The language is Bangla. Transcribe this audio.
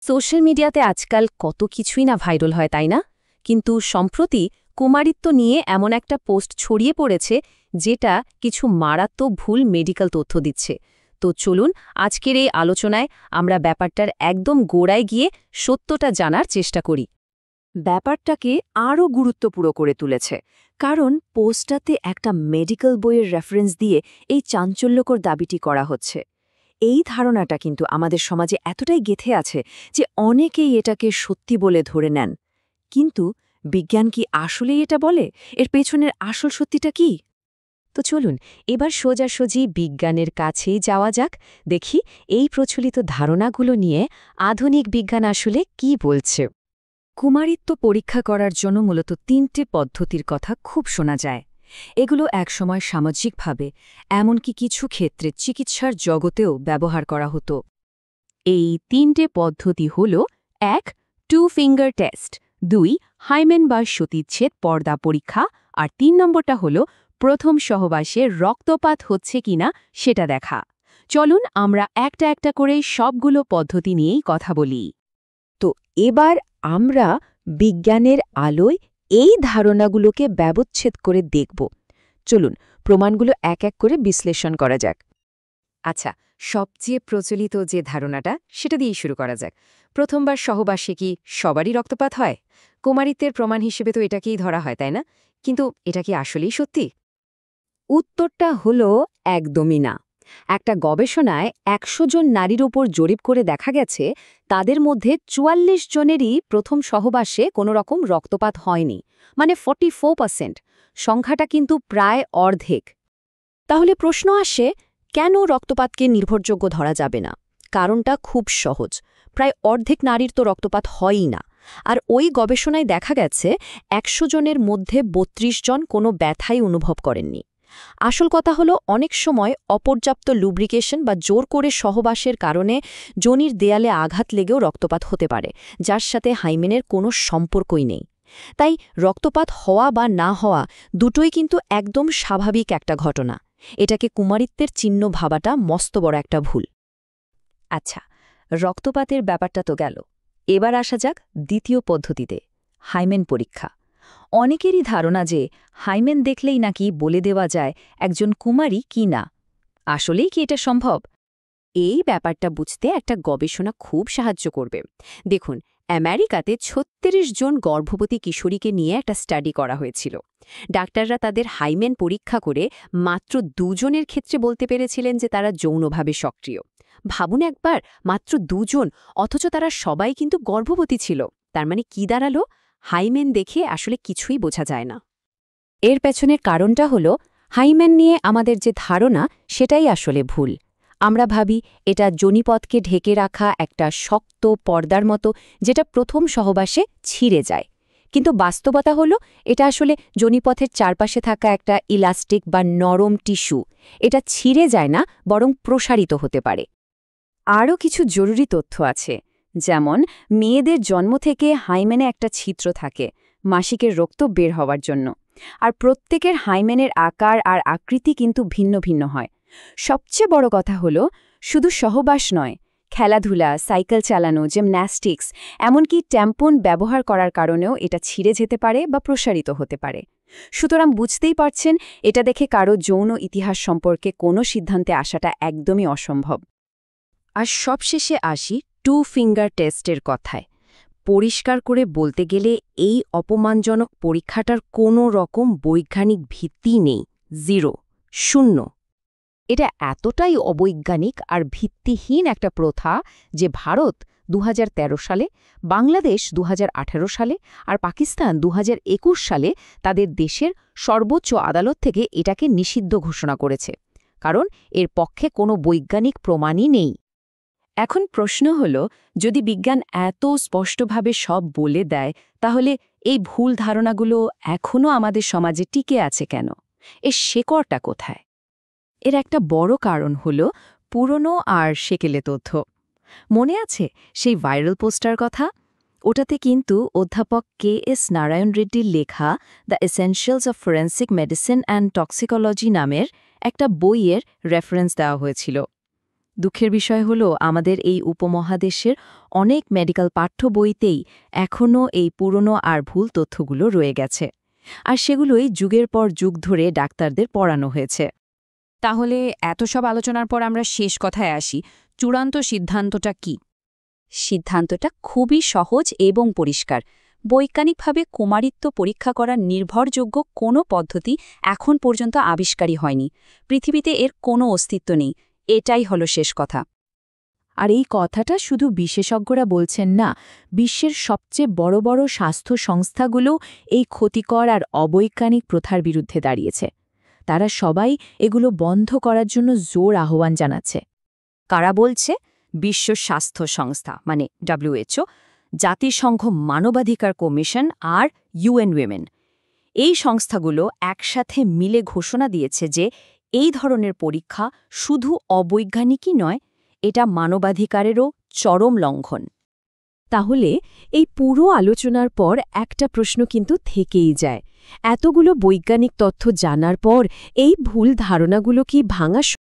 সোশ্যাল মিডিয়াতে আজকাল কত কিছুই না ভাইরাল হয়, তাই না? কিন্তু সম্প্রতি কুমারিত্ব নিয়ে এমন একটা পোস্ট ছড়িয়ে পড়েছে যেটা কিছু মারাত্মক ভুল মেডিকেল তথ্য দিচ্ছে। তো চলুন আজকের এই আলোচনায় আমরা ব্যাপারটার একদম গোড়ায় গিয়ে সত্যটা জানার চেষ্টা করি। ব্যাপারটাকে আরও গুরুত্বপূর্ণ করে তুলেছে, কারণ পোস্টটাতে একটা মেডিকেল বইয়ের রেফারেন্স দিয়ে এই চাঞ্চল্যকর দাবিটি করা হচ্ছে। এই ধারণাটা কিন্তু আমাদের সমাজে এতটাই গেঁথে আছে যে অনেকেই এটাকে সত্যি বলে ধরে নেন। কিন্তু বিজ্ঞান কি আসলেই এটা বলে? এর পেছনের আসল সত্যিটা কি? তো চলুন এবার সোজাসুজি বিজ্ঞানের কাছেই যাওয়া যাক, দেখি এই প্রচলিত ধারণাগুলো নিয়ে আধুনিক বিজ্ঞান আসলে কি বলছে। কুমারিত্ব পরীক্ষা করার জন্য মূলত ৩টে পদ্ধতির কথা খুব শোনা যায়। এগুলো একসময় সামাজিকভাবে, এমনকি কিছু ক্ষেত্রে চিকিৎসার জগতেও ব্যবহার করা হতো। এই ৩টে পদ্ধতি হল: ১. Two finger test, ২. হাইমেন বা সতীচ্ছেদ পর্দা পরীক্ষা, আর ৩ নম্বরটা হল প্রথম সহবাসে রক্তপাত হচ্ছে কিনা সেটা দেখা। চলুন আমরা একটা একটা করে সবগুলো পদ্ধতি নিয়েই কথা বলি। তো এবার আমরা বিজ্ঞানের আলোয় এই ধারণাগুলোকে ব্যবচ্ছেদ করে দেখব। চলুন প্রমাণগুলো এক এক করে বিশ্লেষণ করা যাক। আচ্ছা, সবচেয়ে প্রচলিত যে ধারণাটা সেটা দিয়েই শুরু করা যাক। প্রথমবার সহবাসে কি সবারই রক্তপাত হয়? কুমারিত্বের প্রমাণ হিসেবে তো এটাকেই ধরা হয়, তাই না? কিন্তু এটা কি আসলেই সত্যি? উত্তরটা হলো একদমই না। একটা গবেষণায় ১০০ জন নারীর উপর জরিপ করে দেখা গেছে তাদের মধ্যে ৪৪ জনেরই প্রথম সহবাসে কোনো রকম রক্তপাত হয়নি, মানে 44%। সংখ্যাটা কিন্তু প্রায় অর্ধেক। তাহলে প্রশ্ন আসে, কেন রক্তপাতকে নির্ভরযোগ্য ধরা যাবে না? কারণটা খুব সহজ। প্রায় অর্ধেক নারীর তো রক্তপাত হয়ই না। আর ওই গবেষণায় দেখা গেছে ১০০ জনের মধ্যে ৩২ জন কোনো ব্যথাই অনুভব করেননি। আসল কথা হলো, অনেক সময় অপর্যাপ্ত লুব্রিকেশন বা জোর করে সহবাসের কারণে যোনির দেয়ালে আঘাত লেগেও রক্তপাত হতে পারে, যার সাথে হাইমেনের কোনো সম্পর্কই নেই। তাই রক্তপাত হওয়া বা না হওয়া দুটোই কিন্তু একদম স্বাভাবিক একটা ঘটনা। এটাকে কুমারিত্বের চিহ্ন ভাবাটা মস্ত বড় একটা ভুল। আচ্ছা, রক্তপাতের ব্যাপারটা তো গেল। এবার আসা যাক দ্বিতীয় পদ্ধতিতে, হাইমেন পরীক্ষা। অনেকেরই ধারণা যে হাইমেন দেখলেই নাকি বলে দেওয়া যায় একজন কুমারী কি না। আসলেই কি এটা সম্ভব? এই ব্যাপারটা বুঝতে একটা গবেষণা খুব সাহায্য করবে। দেখুন, আমেরিকাতে ৩৬ জন গর্ভবতী কিশোরীকে নিয়ে একটা স্টাডি করা হয়েছিল। ডাক্তাররা তাদের হাইমেন পরীক্ষা করে মাত্র ২ জনের ক্ষেত্রে বলতে পেরেছিলেন যে তারা যৌনভাবে সক্রিয়। ভাবুন একবার, মাত্র ২ জন, অথচ তারা সবাই কিন্তু গর্ভবতী ছিল। তার মানে কি দাঁড়ালো? হাইমেন দেখে আসলে কিছুই বোঝা যায় না। এর পেছনের কারণটা হলো, হাইমেন নিয়ে আমাদের যে ধারণা সেটাই আসলে ভুল। আমরা ভাবি এটা যোনিপথকে ঢেকে রাখা একটা শক্ত পর্দার মতো, যেটা প্রথম সহবাসে ছিঁড়ে যায়। কিন্তু বাস্তবতা হলো এটা আসলে যোনিপথের চারপাশে থাকা একটা ইলাস্টিক বা নরম টিস্যু। এটা ছিঁড়ে যায় না, বরং প্রসারিত হতে পারে। আরও কিছু জরুরি তথ্য আছে, যেমন মেয়েদের জন্ম থেকে হাইমেনে একটা ছিদ্র থাকে মাসিকের রক্ত বের হওয়ার জন্য। আর প্রত্যেকের হাইমেনের আকার আর আকৃতি কিন্তু ভিন্ন ভিন্ন হয়। সবচেয়ে বড় কথা হলো, শুধু সহবাস নয়, খেলাধুলা, সাইকেল চালানো, জিমন্যাস্টিক্স, এমনকি ট্যাম্পন ব্যবহার করার কারণেও এটা ছিঁড়ে যেতে পারে বা প্রসারিত হতে পারে। সুতরাং বুঝতেই পারছেন, এটা দেখে কারো যৌন ইতিহাস সম্পর্কে কোনো সিদ্ধান্তে আসাটা একদমই অসম্ভব। আর সবশেষে আসি টু ফিঙ্গার টেস্টের কথায়। পরিষ্কার করে বলতে গেলে এই অপমানজনক পরীক্ষাটার কোনো রকম বৈজ্ঞানিক ভিত্তি নেই। 0, 0। এটা এতটাই অবৈজ্ঞানিক আর ভিত্তিহীন একটা প্রথা যে ভারত ২০১৩ সালে, বাংলাদেশ ২০১৮ সালে আর পাকিস্তান ২০২১ সালে তাদের দেশের সর্বোচ্চ আদালত থেকে এটাকে নিষিদ্ধ ঘোষণা করেছে। কারণ এর পক্ষে কোনো বৈজ্ঞানিক প্রমাণই নেই। এখন প্রশ্ন হল, যদি বিজ্ঞান এত স্পষ্টভাবে সব বলে দেয়, তাহলে এই ভুল ধারণাগুলো এখনও আমাদের সমাজে টিকে আছে কেন? এর শেকড়টা কোথায়? এর একটা বড় কারণ হল পুরনো আর সেকেলে তথ্য। মনে আছে সেই ভাইরাল পোস্টার কথা? ওটাতে কিন্তু অধ্যাপক K.S. নারায়ণ রেড্ডির লেখা the essentials of forensic medicine and toxicology নামের একটা বইয়ের রেফারেন্স দেওয়া হয়েছিল। দুঃখের বিষয় হলো আমাদের এই উপমহাদেশের অনেক মেডিকেল পাঠ্য বইতেই এখনও এই পুরনো আর ভুল তথ্যগুলো রয়ে গেছে আর সেগুলোই যুগের পর যুগ ধরে ডাক্তারদের পড়ানো হয়েছে। তাহলে এত সব আলোচনার পর আমরা শেষ কথায় আসি, চূড়ান্ত সিদ্ধান্তটা কি? সিদ্ধান্তটা খুবই সহজ এবং পরিষ্কার। বৈজ্ঞানিকভাবে কুমারিত্ব পরীক্ষা করার নির্ভরযোগ্য কোনো পদ্ধতি এখন পর্যন্ত আবিষ্কারই হয়নি। পৃথিবীতে এর কোনো অস্তিত্ব নেই। এটাই হলো শেষ কথা। আর এই কথাটা শুধু বিশেষজ্ঞরা বলছেন না, বিশ্বের সবচেয়ে বড় বড় স্বাস্থ্য সংস্থাগুলো এই ক্ষতিকর আর অবৈজ্ঞানিক প্রথার বিরুদ্ধে দাঁড়িয়েছে। তারা সবাই এগুলো বন্ধ করার জন্য জোর আহ্বান জানাচ্ছে। কারা বলছে? বিশ্ব স্বাস্থ্য সংস্থা মানে WHO, জাতিসংঘ মানবাধিকার কমিশন আর UN Women। এই সংস্থাগুলো একসাথে মিলে ঘোষণা দিয়েছে যে এই ধরনের পরীক্ষা শুধু অবৈজ্ঞানিকই নয়, এটা মানবাধিকারেরও চরম লঙ্ঘন। তাহলে এই পুরো আলোচনার পর একটা প্রশ্ন কিন্তু থেকেই যায়, এতগুলো বৈজ্ঞানিক তথ্য জানার পর এই ভুল ধারণাগুলো কি ভাঙা